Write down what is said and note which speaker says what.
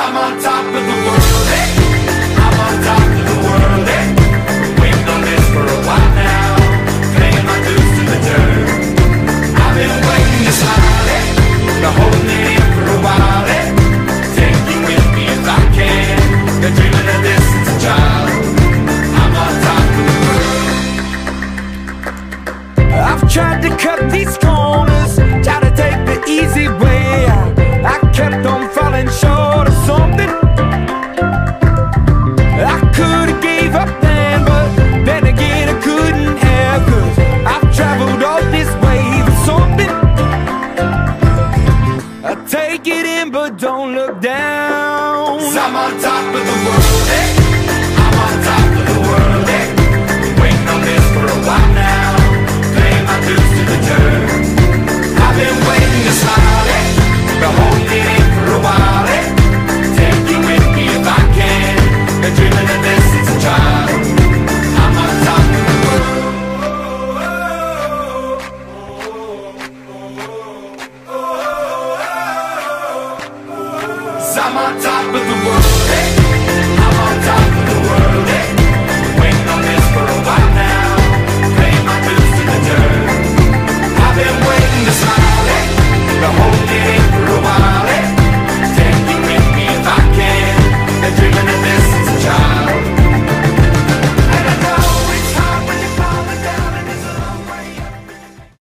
Speaker 1: I'm on top of the world, eh? I'm on top of the world, eh? Waiting on this for a while now, paying my dues to the dirt. I've been waiting to smile, eh? Been holding it in for a while, eh? Take you with me if I can. Been dreaming of this since a child. I'm on top of the world. I've tried to cut these corners, try to take the easy way out. I kept on falling short of something. I could've gave up then, but then again I couldn't have, 'cause I've traveled all this way for something. I take it in but don't look down. 'Cause I'm on top of the world, eh? I'm on top of the world, eh? Waiting on this for a while now, paying my dues to the dirt. I've been waiting to smile, eh? Been holding it in for a while, eh? Take you with me if I can. Been dreaming of this since a child. I'm on top of the world. 'Cause I'm on top of the world, eh? I'm on top of the world.